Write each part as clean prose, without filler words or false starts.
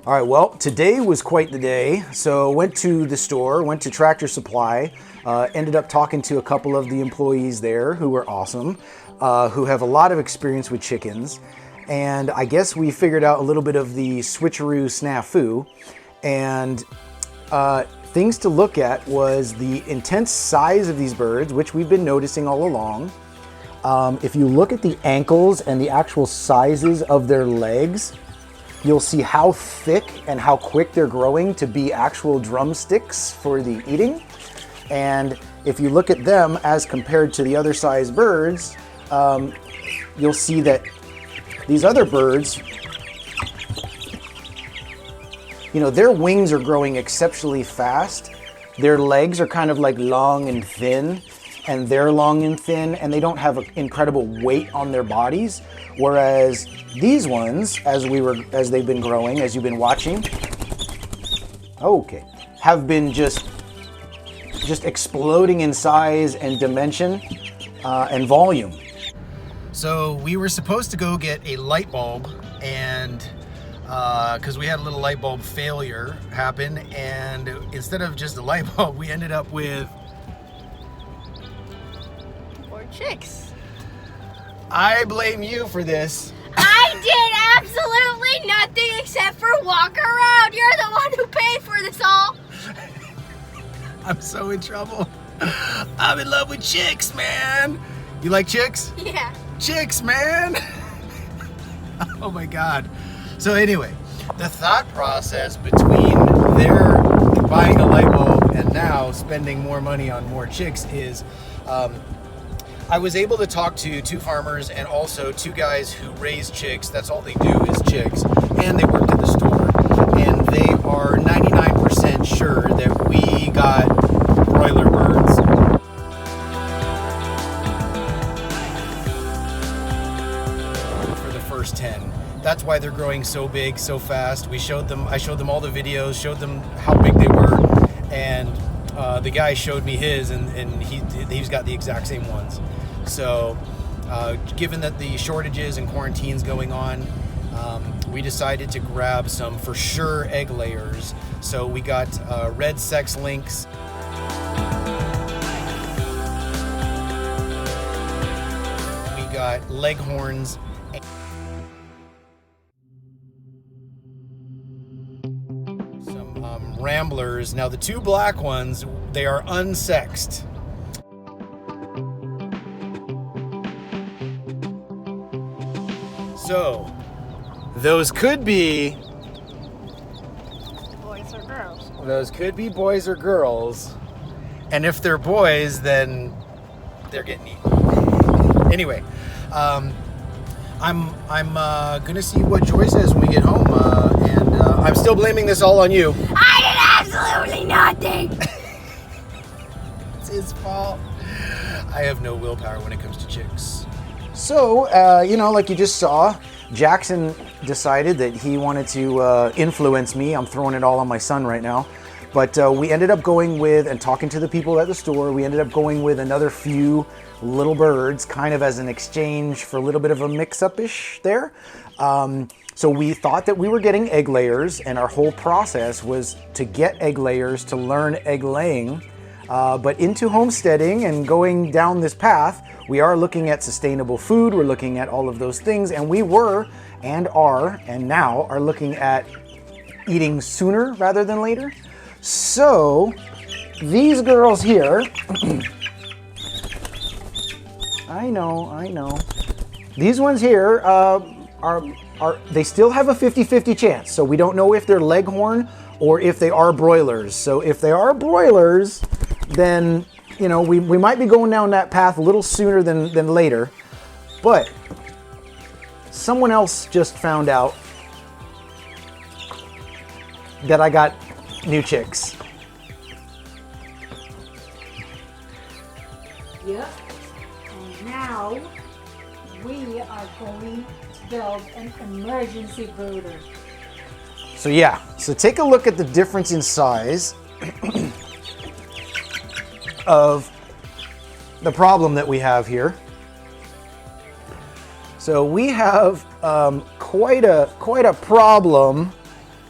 All right, well, today was quite the day. So went to the store, went to Tractor Supply, ended up talking to a couple of the employees there who were awesome, who have a lot of experience with chickens. And I guess we figured out a little bit of the switcheroo snafu. And things to look at was the intense size of these birds, which we've been noticing all along. If you look at the ankles and the actual sizes of their legs, you'll see how thick and how quick they're growing to be actual drumsticks for the eating. And if you look at them as compared to the other size birds, you'll see that these other birds, you know, their wings are growing exceptionally fast. Their legs are kind of like long and thin, and they're long and thin, and they don't have an incredible weight on their bodies. Whereas these ones, as they've been growing, as you've been watching, have been just exploding in size and dimension and volume. So we were supposed to go get a light bulb, and because we had a little light bulb failure happen, and instead of just a light bulb, we ended up with chicks. I blame you for this. I did absolutely nothing except for walk around. You're the one who paid for this all. I'm so in trouble. I'm in love with chicks, man. You like chicks? Yeah. Chicks, man. Oh my God. So anyway, the thought process between their buying a light bulb and now spending more money on more chicks is I was able to talk to 2 farmers and also 2 guys who raise chicks. That's all they do is chicks. And they worked at the store. And they are 99% sure that we got broiler birds. For the first 10. That's why they're growing so big, so fast. I showed them all the videos, showed them how big they were. And the guy showed me his, and he's got the exact same ones. So given that the shortages and quarantines going on, we decided to grab some for sure egg layers. So we got red sex links. We got leghorns. Some ramblers. Now the 2 black ones, they are unsexed. So, those could be boys or girls. Those could be boys or girls. And if they're boys, then they're getting eaten. Anyway, I'm gonna see what Joy says when we get home, and I'm still blaming this all on you. I did absolutely nothing. It's his fault. I have no willpower when it comes to chicks. So, you know, like you just saw, Jackson decided that he wanted to influence me. I'm throwing it all on my son right now. But we ended up going with, and talking to the people at the store, we ended up going with another few little birds, kind of as an exchange for a little bit of a mix-up-ish there. So we thought that we were getting egg layers, and our whole process was to get egg layers to learn egg laying. But into homesteading and going down this path, we are looking at sustainable food, we're looking at all of those things, and we were, and are, and now are looking at eating sooner rather than later. So, these girls here, I know. These ones here they still have a 50-50 chance, so we don't know if they're leghorn or if they are broilers. So if they are broilers, then, you know, we might be going down that path a little sooner than later. But someone else just found out that I got new chicks. Yep. And now we are going to build an emergency brooder. So yeah, so take a look at the difference in size of the problem that we have here. So we have quite a problem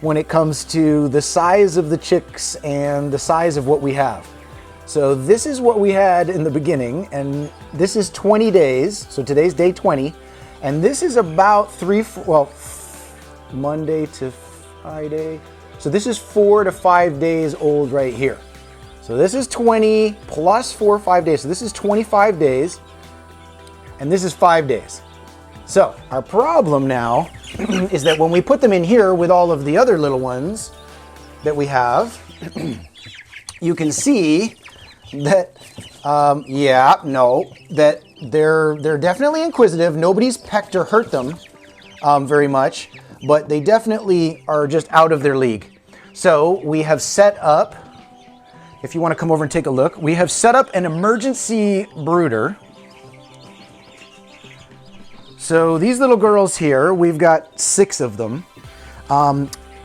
when it comes to the size of the chicks and the size of what we have. So this is what we had in the beginning, and this is 20 days. So today's day 20, and this is about Monday to Friday. So this is 4 to 5 days old right here. So this is 20 plus 4 or 5 days. So this is 25 days, and this is 5 days. So our problem now is that when we put them in here with all of the other little ones that we have, you can see that, that they're definitely inquisitive. Nobody's pecked or hurt them very much, but they definitely are just out of their league. So we have set up, if you want to come over and take a look, we have set up an emergency brooder. So these little girls here, we've got 6 of them.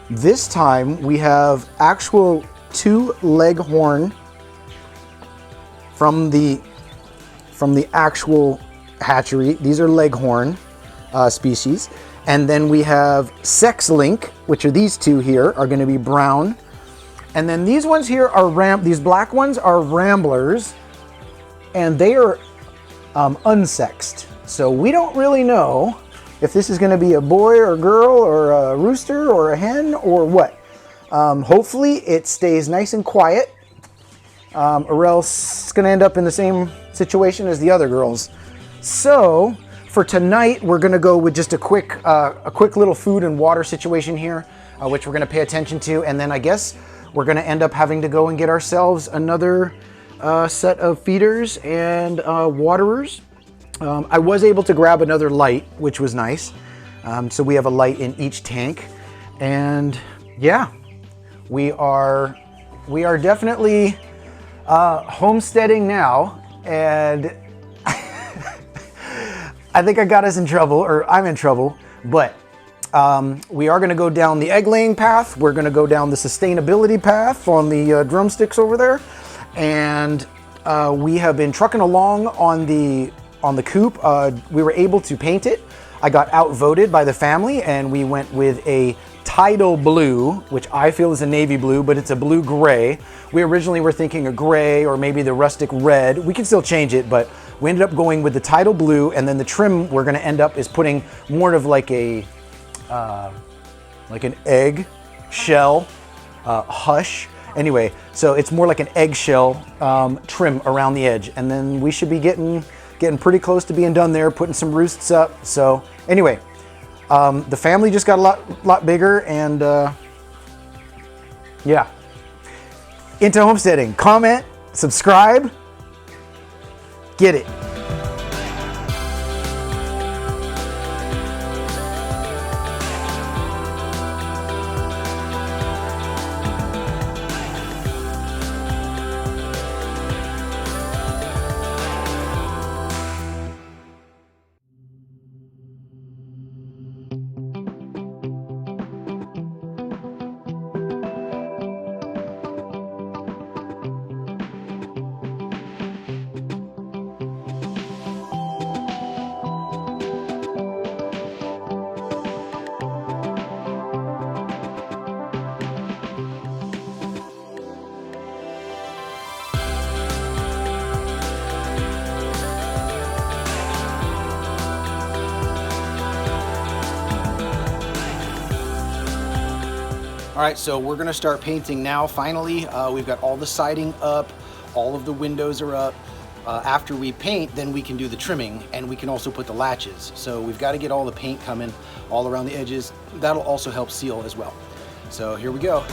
This time we have actual 2 leghorn from the actual hatchery. These are leghorn species. And then we have sex link, which are these 2 here, are going to be brown. And then these ones here are these black ones are ramblers, and they are unsexed. So we don't really know if this is going to be a boy or a girl or a rooster or a hen or what. Hopefully it stays nice and quiet, or else it's going to end up in the same situation as the other girls. So for tonight, we're going to go with just a quick little food and water situation here, which we're going to pay attention to, and then I guess we're going to end up having to go and get ourselves another set of feeders and waterers. I was able to grab another light, which was nice. So we have a light in each tank, and yeah, we are definitely homesteading now, and I think I got us in trouble, or I'm in trouble, but we are going to go down the egg laying path. We're going to go down the sustainability path on the drumsticks over there, and we have been trucking along on the coop. We were able to paint it. I got outvoted by the family, and we went with a tidal blue, which I feel is a navy blue, but it's a blue gray. We originally were thinking a gray or maybe the rustic red. We can still change it, but we ended up going with the tidal blue, and then the trim we're going to end up is putting more of like an egg shell hush. Anyway, so it's more like an eggshell trim around the edge, and then we should be getting pretty close to being done there, putting some roosts up. So anyway, the family just got a lot bigger, and yeah. Into homesteading. Comment, subscribe, get it. All right, so we're gonna start painting now, finally. We've got all the siding up, all of the windows are up. After we paint, then we can do the trimming, and we can also put the latches. So we've got to get all the paint coming all around the edges. That'll also help seal as well. So here we go.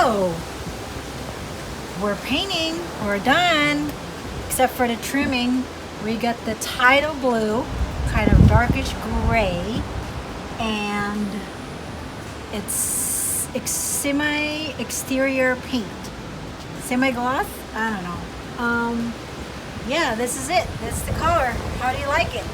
So, we're painting, we're done, except for the trimming. We got the tidal blue, kind of darkish gray, and it's semi-exterior paint. Semi-gloss? I don't know. Yeah, this is it. This is the color. How do you like it?